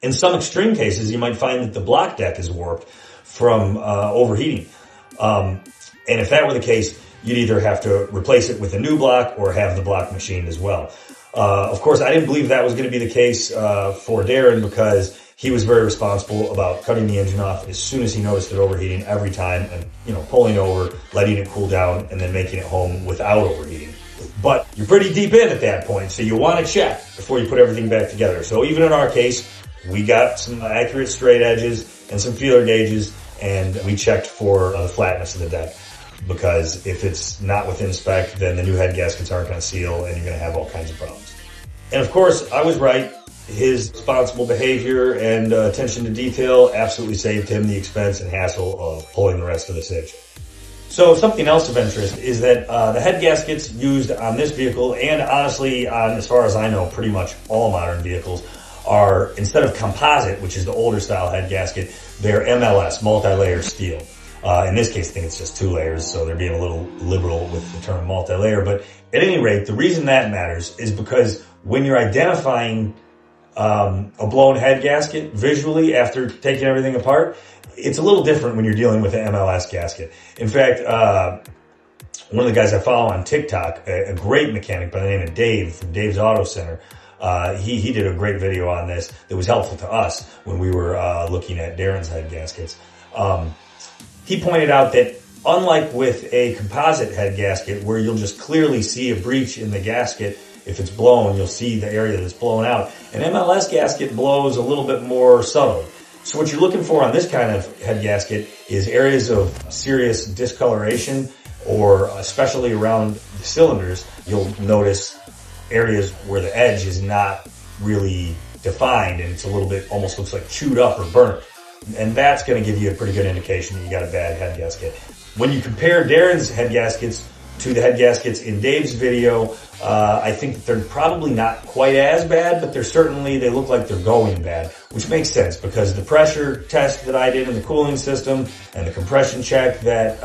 In some extreme cases, you might find that the block deck is warped from overheating. And if that were the case, you'd either have to replace it with a new block or have the block machined as well. Of course, I didn't believe that was going to be the case for Darrin, because he was very responsible about cutting the engine off as soon as he noticed it overheating every time, and pulling over, letting it cool down, and then making it home without overheating. But you're pretty deep in at that point, so you want to check before you put everything back together. So even in our case, we got some accurate straight edges and some feeler gauges, and we checked for the flatness of the deck. Because if it's not within spec, then the new head gaskets aren't going to seal, and you're going to have all kinds of problems. And of course, I was right. His responsible behavior and attention to detail absolutely saved him the expense and hassle of pulling the rest of the hitch. So something else of interest is that the head gaskets used on this vehicle, and honestly on, as far as I know, pretty much all modern vehicles, are, instead of composite, which is the older style head gasket, they're MLS, multi-layer steel. In this case, I think it's just 2 layers, so they're being a little liberal with the term multi-layer. But at any rate, the reason that matters is because when you're identifying a blown head gasket visually after taking everything apart, it's a little different when you're dealing with an MLS gasket. In fact, one of the guys I follow on TikTok, a great mechanic by the name of Dave from Dave's Auto Center, he did a great video on this that was helpful to us when we were looking at Darrin's head gaskets. He pointed out that unlike with a composite head gasket, where you'll just clearly see a breach in the gasket, if it's blown, you'll see the area that's blown out. An MLS gasket blows a little bit more subtly. So what you're looking for on this kind of head gasket is areas of serious discoloration, or especially around the cylinders, you'll notice areas where the edge is not really defined, and it's a little bit, almost looks like chewed up or burnt. And that's going to give you a pretty good indication that you got a bad head gasket. When you compare Darrin's head gaskets to the head gaskets in Dave's video, I think that they're probably not quite as bad, but they look like they're going bad, which makes sense because the pressure test that I did in the cooling system and the compression check that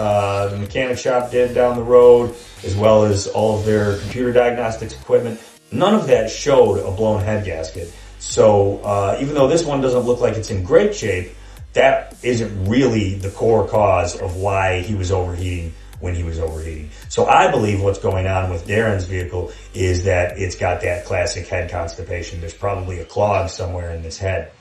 the mechanic shop did down the road, as well as all of their computer diagnostics equipment, none of that showed a blown head gasket. So even though this one doesn't look like it's in great shape, that isn't really the core cause of why he was overheating when he was overheating. So I believe what's going on with Darrin's vehicle is that it's got that classic head constipation. There's probably a clog somewhere in this head.